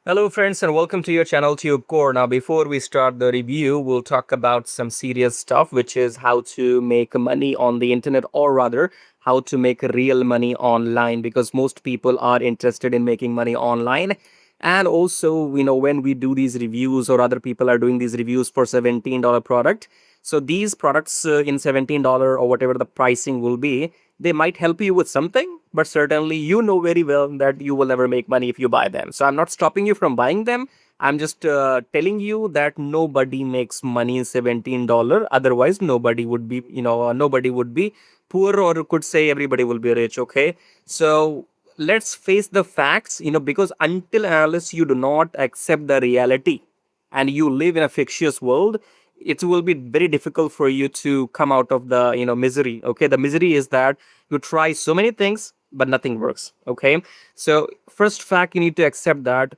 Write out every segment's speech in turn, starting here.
Hello friends and welcome to your channel TubeCore. Now before we start the review, we'll talk about some serious stuff, which is how to make money on the internet, or rather how to make real money online, because most people are interested in making money online. And also, when we do these reviews or other people are doing these reviews for $17 product, so these products in $17 or whatever the pricing will be, they might help you with something, but certainly you know very well that you will never make money if you buy them. So I'm not stopping you from buying them. I'm just telling you that nobody makes money in $17. Otherwise, nobody would be poor, or could say everybody will be rich. Okay. So let's face the facts, because until and unless you do not accept the reality and you live in a fictitious world, it will be very difficult for you to come out of the misery. Okay, the misery is that you try so many things but nothing works. Okay, so first fact, you need to accept that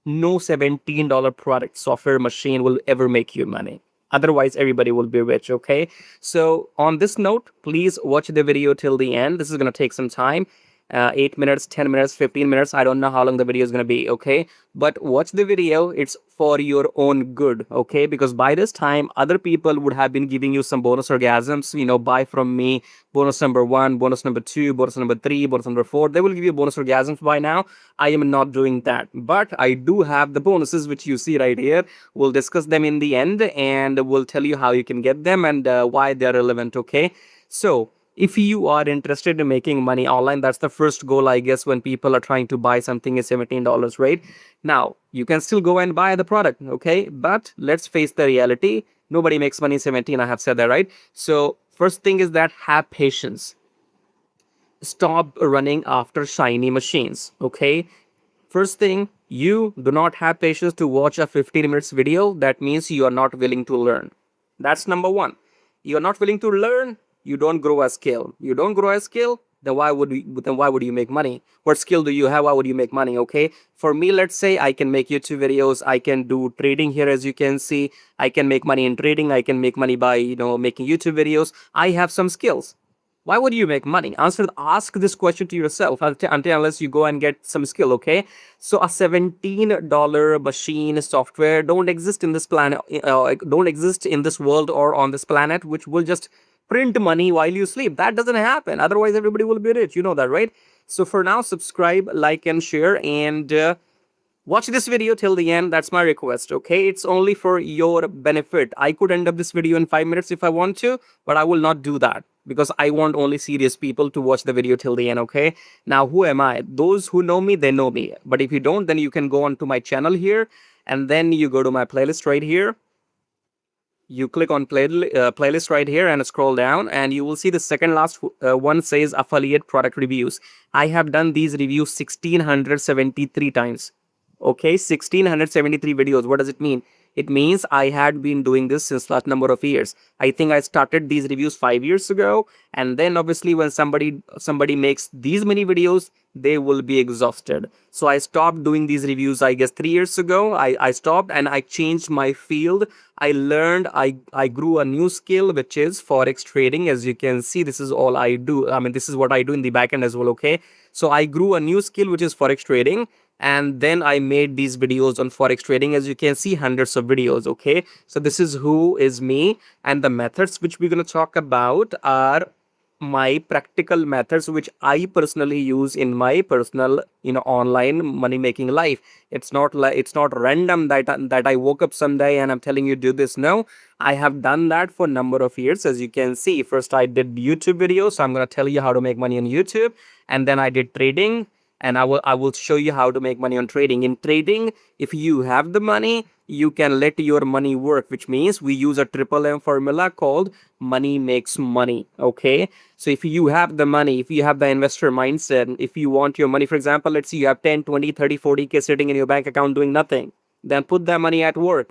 no $17 product software machine will ever make you money. Otherwise everybody will be rich. Okay, so on this note, please watch the video till the end. This is going to take some time, 8 minutes, 10 minutes, 15 minutes. I don't know how long the video is going to be. Okay, but watch the video. It's for your own good. Okay, because by this time other people would have been giving you some bonus orgasms. Buy from me, bonus number 1, bonus number 2, bonus number 3, bonus number 4. They will give you bonus orgasms by now. I am not doing that, but I do have the bonuses which you see right here. We'll discuss them in the end and we'll tell you how you can get them and why they're relevant. Okay, so if you are interested in making money online, that's the first goal, I guess, when people are trying to buy something at $17, right? Now, you can still go and buy the product, okay? But let's face the reality. Nobody makes money 17. I have said that, right? So first thing is that have patience. Stop running after shiny machines, okay? First thing, you do not have patience to watch a 15 minutes video. That means you are not willing to learn. That's number one. You are not willing to learn, you don't grow a skill. You don't grow a skill, then why would you make money? What skill do you have? Why would you make money? Okay, for me, let's say I can make YouTube videos, I can do trading here. As you can see, I can make money in trading, I can make money by making YouTube videos. I have some skills. Why would you make money? Ask this question to yourself until unless you go and get some skill. Okay, so a $17 machine software don't exist in this planet, don't exist in this world or on this planet, which will just print money while you sleep. That doesn't happen. Otherwise everybody will be rich. You know that, right? So for now, subscribe, like and share, and watch this video till the end. That's my request. Okay, it's only for your benefit. I could end up this video in 5 minutes if I want to, but I will not do that because I want only serious people to watch the video till the end. Okay, now who am I? Those who know me, they know me, but if you don't, then you can go on to my channel here, and then you go to my playlist right here. You click on playlist right here and scroll down, and you will see the second last one says affiliate product reviews. I have done these reviews 1673 times. Okay, 1673 videos. What does it mean? It means I had been doing this since last number of years. I think I started these reviews 5 years ago, and then obviously when somebody makes these many videos, they will be exhausted. So I stopped doing these reviews, I guess 3 years ago. I stopped and I changed my field. I learned, I grew a new skill, which is forex trading. As you can see, this is all I do. I mean, this is what I do in the back end as well. Okay, so I grew a new skill, which is forex trading, and then I made these videos on forex trading. As you can see, hundreds of videos. Okay, so this is who is me, and the methods which we're going to talk about are my practical methods which I personally use in my personal online money making life. It's not like, it's not random that I woke up someday and I'm telling you do this. No, I have done that for a number of years. As you can see, first I did YouTube videos, so I'm going to tell you how to make money on YouTube, and then I did trading, and I will show you how to make money on trading. In trading, if you have the money, you can let your money work, which means we use a triple M formula called money makes money. Okay, so if you have the money, if you have the investor mindset, if you want your money, for example, let's say you have 10, 20, 30, 40K sitting in your bank account doing nothing, then put that money at work.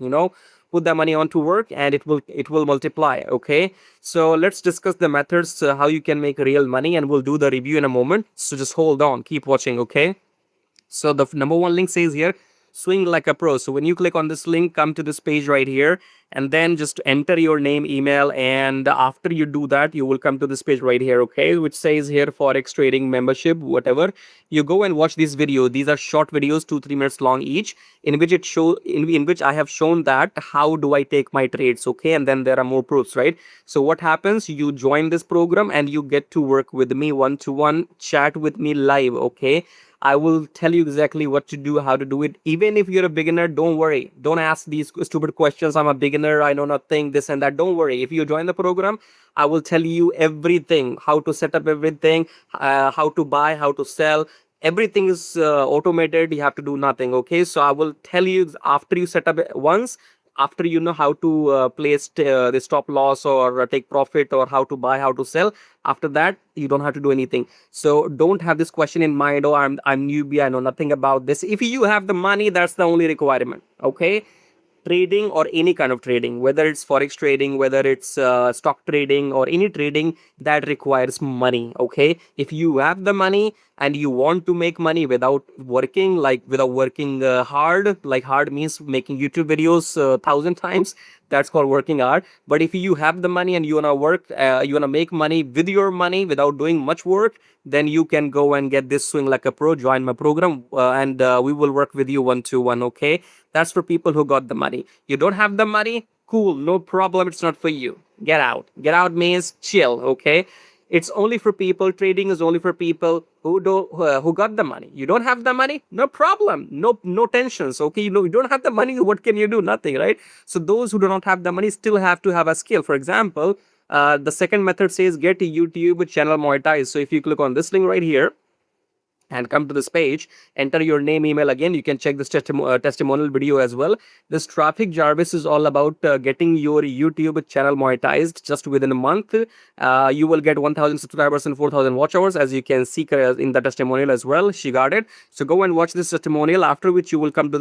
Put that money onto work and it will multiply. Okay, so let's discuss the methods, how you can make real money, and we'll do the review in a moment. So just hold on, keep watching. Okay, so the number one link says here, swing like a pro. So when you click on this link, come to this page right here, and then just enter your name, email, and after you do that, you will come to this page right here, okay, which says here forex trading membership, whatever. You go and watch this video. These are short videos, 2-3 minutes long each, in which in which I have shown that how do I take my trades, okay, and then there are more proofs, right? So what happens, you join this program and you get to work with me one to one, chat with me live, okay. I will tell you exactly what to do, how to do it. Even if you're a beginner, don't worry. Don't ask these stupid questions. I'm a beginner, I know nothing, this and that. Don't worry. If you join the program, I will tell you everything, how to set up everything, how to buy, how to sell. Everything is automated. You have to do nothing. Okay. So I will tell you after you set up it once, after you know how to place the stop loss or take profit, or how to buy, how to sell, after that you don't have to do anything. So don't have this question in mind, oh, I'm newbie, I know nothing about this. If you have the money, that's the only requirement, okay. Trading or any kind of trading, whether it's forex trading, whether it's stock trading or any trading that requires money, okay. If you have the money and you want to make money without working, like without working hard, like hard means making YouTube videos 1,000 times, that's called working hard. But if you have the money and you want to work, you want to make money with your money without doing much work, then you can go and get this swing like a pro, join my program, and we will work with you one to one, okay. That's for people who got the money. You don't have the money, cool, no problem, it's not for you. Get out. Get out means chill, okay. It's only for people, trading is only for people who got the money. You don't have the money, no problem, no tensions, okay. You don't have the money, what can you do? Nothing, right? So those who do not have the money still have to have a skill. For example, the second method says get a YouTube channel monetized. So if you click on this link right here and come to this page, enter your name, email. Again, you can check this testimonial video as well. This traffic Jarvis is all about getting your YouTube channel monetized just within a month. You will get 1,000 subscribers and 4,000 watch hours, as you can see in the testimonial as well. She got it. So go and watch this testimonial, after which you will come to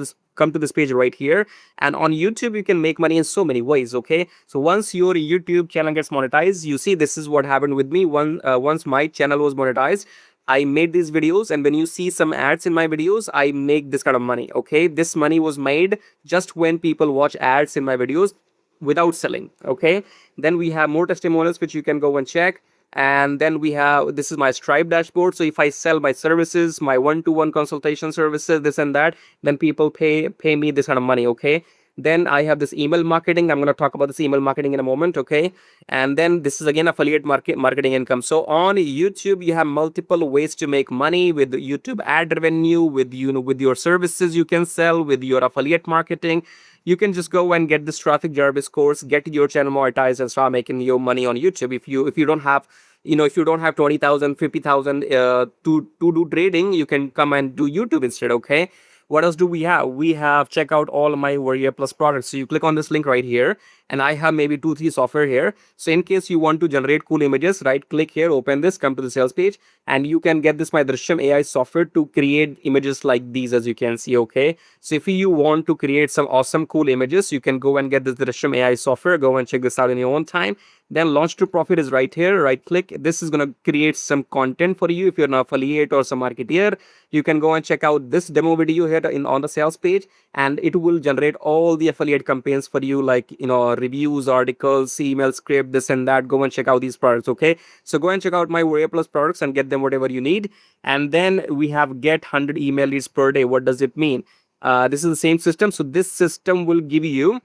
this page right here. And on YouTube, you can make money in so many ways, okay. So once your YouTube channel gets monetized, you see this is what happened with me. Once my channel was monetized, I made these videos, and when you see some ads in my videos, I make this kind of money, okay. This money was made just when people watch ads in my videos without selling, okay. Then we have more testimonials which you can go and check. And then we have, this is my Stripe dashboard. So if I sell my services, my one-to-one consultation services, this and that, then people pay me this kind of money, okay. Then I have this email marketing. I'm going to talk about this email marketing in a moment, okay. And then this is again affiliate marketing income. So on YouTube, you have multiple ways to make money with YouTube ad revenue, with with your services you can sell, with your affiliate marketing. You can just go and get this traffic Jarvis course, get your channel monetized, and start making your money on YouTube. If you don't have, if you don't have 20,000, 50,000 to do trading, you can come and do YouTube instead, okay. What else do we have? We have check out all my Warrior Plus products. So you click on this link right here, and I have maybe 2-3 software here. So in case you want to generate cool images, right click here, open this, come to the sales page, and you can get this my Drishyam AI software to create images like these, as you can see, okay. So if you want to create some awesome cool images, you can go and get this Drishyam AI software. Go and check this out in your own time. Then launch to profit is right here, right click. This is going to create some content for you. If you're an affiliate or some marketeer, you can go and check out this demo video here on the sales page, and it will generate all the affiliate campaigns for you, like reviews, articles, email script, this and that. Go and check out these products, okay. So go and check out my Warrior Plus products and get them whatever you need. And then we have get 100 email leads per day. What does it mean? This is the same system. So this system will give you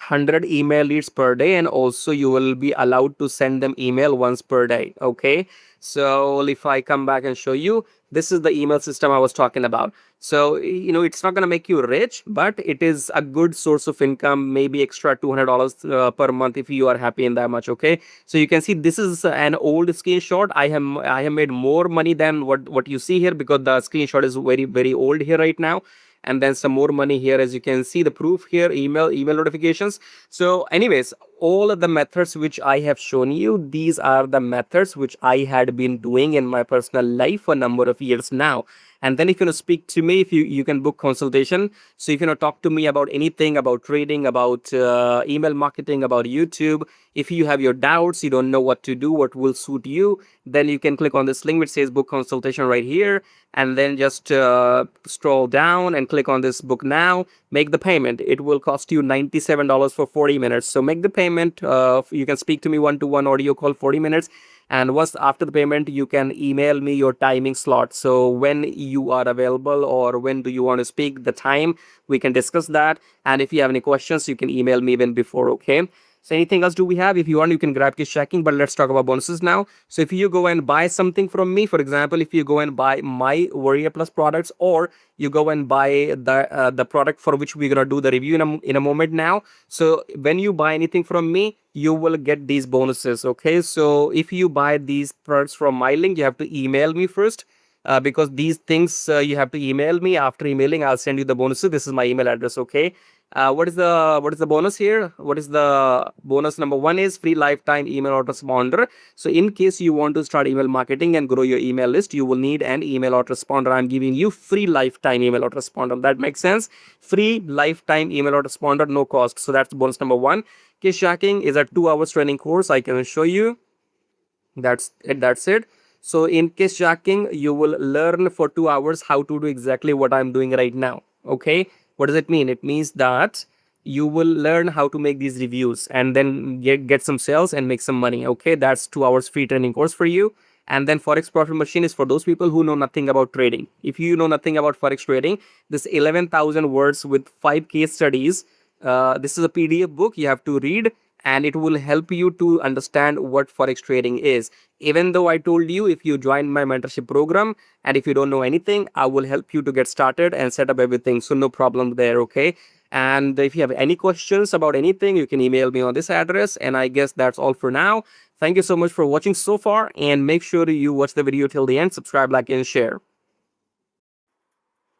100 email leads per day, and also you will be allowed to send them email once per day, okay. So if I come back and show you, this is the email system I was talking about. So it's not going to make you rich, but it is a good source of income, maybe extra $200 per month if you are happy in that much, okay. So you can see this is an old screenshot. I have made more money than what you see here, because the screenshot is very, very old here right now. And then some more money here, as you can see the proof here, email notifications. So anyways, all of the methods which I have shown you, these are the methods which I had been doing in my personal life for a number of years now. And then if you want to speak to me, if you can book consultation. So if you want to talk to me about anything, about trading, about email marketing, about YouTube, if you have your doubts, you don't know what to do, what will suit you, then you can click on this link which says book consultation right here, and then just scroll down and click on this book now. Make the payment. It will cost you $97 for 40 minutes. So make the payment. You can speak to me one-to-one audio call 40 minutes. And once after the payment, you can email me your timing slot. So when you are available or when do you want to speak, the time, we can discuss that. And if you have any questions, you can email me even before, okay? So anything else do we have? If you want, you can grab cash checking, but let's talk about bonuses now. So if you go and buy something from me, for example, if you go and buy my Warrior Plus products, or you go and buy the product for which we're gonna do the review in a moment now. So when you buy anything from me, you will get these bonuses, okay? So if you buy these products from my link, you have to email me first. Because these things you have to email me. After emailing, I'll send you the bonuses. This is my email address, okay? What is the bonus here? What is the bonus? Number one is free lifetime email autoresponder. So in case you want to start email marketing and grow your email list, you will need an email autoresponder. I'm giving you free lifetime email autoresponder. That makes sense. Free lifetime email autoresponder, no cost. So that's bonus number one. Case tracking is a 2 hours training course. I can show you. That's it. So in case jacking, you will learn for 2 hours how to do exactly what I'm doing right now, okay? What does it mean? It means that you will learn how to make these reviews and then get some sales and make some money, okay? That's 2 hours free training course for you. And then forex profit machine is for those people who know nothing about trading. If you know nothing about forex trading, this 11,000 words with 5 case studies, this is a PDF book you have to read, and it will help you to understand what forex trading is. Even though I told you, if you join my mentorship program and if you don't know anything, I will help you to get started and set up everything. So no problem there, okay? And if you have any questions about anything, you can email me on this address. And I guess that's all for now. Thank you so much for watching so far, and make sure you watch the video till the end. Subscribe, like, and share.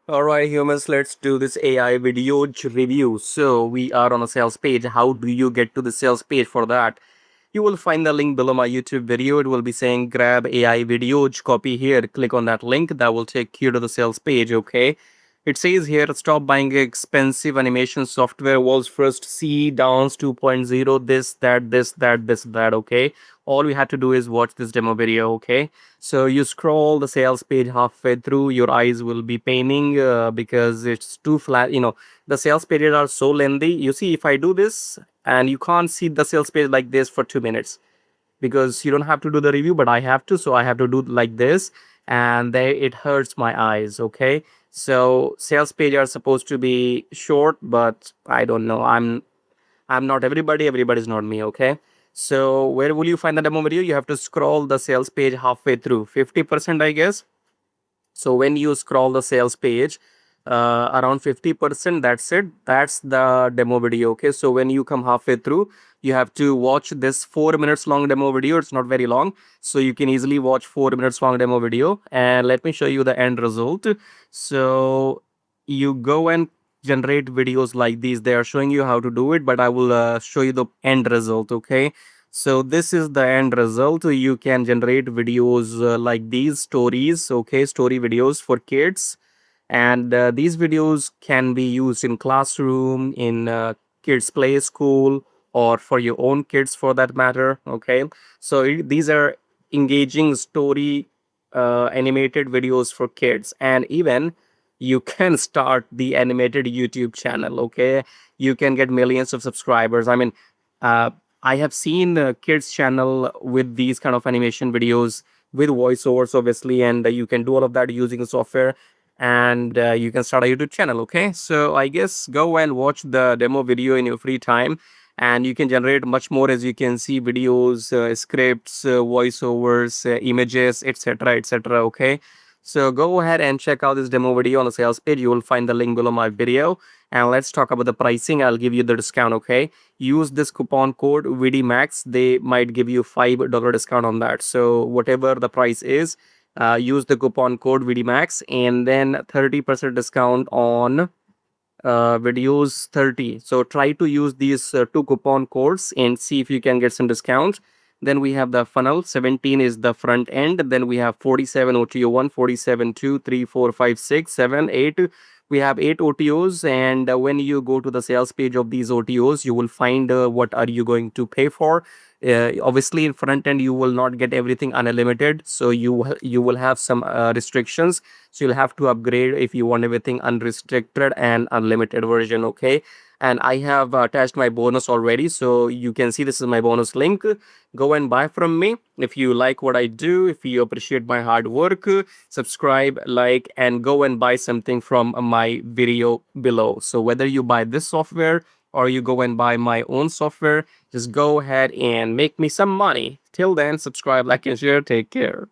All right, humans, let's do this AI Vidioz review. So we are on a sales page. How do you get to the sales page? For that, you will find the link below my YouTube video. It will be saying grab AI Vidioz, copy here, click on that link. That will take you to the sales page, okay? It says here, stop buying expensive animation software. World's first C downs 2.0, this, that, okay? All we had to do is watch this demo video, okay? So you scroll the sales page halfway through, your eyes will be paining because it's too flat. The sales pages are so lengthy. You see, if I do this, and you can't see the sales page like this for 2 minutes, because you don't have to do the review, but I have to. So I have to do like this, and it hurts my eyes, okay? So sales page are supposed to be short, but I don't know. I'm not everybody. Everybody's not me, okay? So where will you find the demo video? You have to scroll the sales page halfway through, 50%, I guess. So when you scroll the sales page around 50%, that's it. That's the demo video, okay? So when you come halfway through, you have to watch this 4 minutes long demo video. It's not very long, so you can easily watch 4 minutes long demo video. And let me show you the end result. So you go and generate videos like these. They are showing you how to do it, but I will show you the end result, okay? So this is the end result. You can generate videos like these, stories, okay? Story videos for kids. And these videos can be used in classroom, in kids play school, or for your own kids for that matter, okay? So these are engaging story animated videos for kids. And even you can start the animated YouTube channel, okay? You can get millions of subscribers. I mean, uh, I have seen kids channel with these kind of animation videos with voiceovers, obviously, and you can do all of that using the software, and you can start a YouTube channel, okay? So I guess go and watch the demo video in your free time, and you can generate much more. As you can see, videos, scripts, voiceovers, images, etc., etc., okay? So go ahead and check out this demo video on the sales page. You will find the link below my video. And let's talk about the pricing. I'll give you the discount, okay? Use this coupon code VDMAX. They might give you $5 discount on that. So whatever the price is, use the coupon code VDMAX, and then 30% discount on videos 30. So try to use these two coupon codes and see if you can get some discounts. Then we have the funnel. 17 is the front end. Then we have 47 OTO 1, 47 2, 3, 4, 5, 6, 7, 8. We have 8 OTOs, and when you go to the sales page of these OTOs, you will find what are you going to pay for. Obviously, in front end, you will not get everything unlimited, so you will have some restrictions. So you'll have to upgrade if you want everything unrestricted and unlimited version. Okay, and I have attached my bonus already, so you can see this is my bonus link. Go and buy from me if you like what I do, if you appreciate my hard work. Subscribe, like, and go and buy something from my video below. So whether you buy this software or you go and buy my own software, just go ahead and make me some money. Till then, subscribe, like, and share. Take care.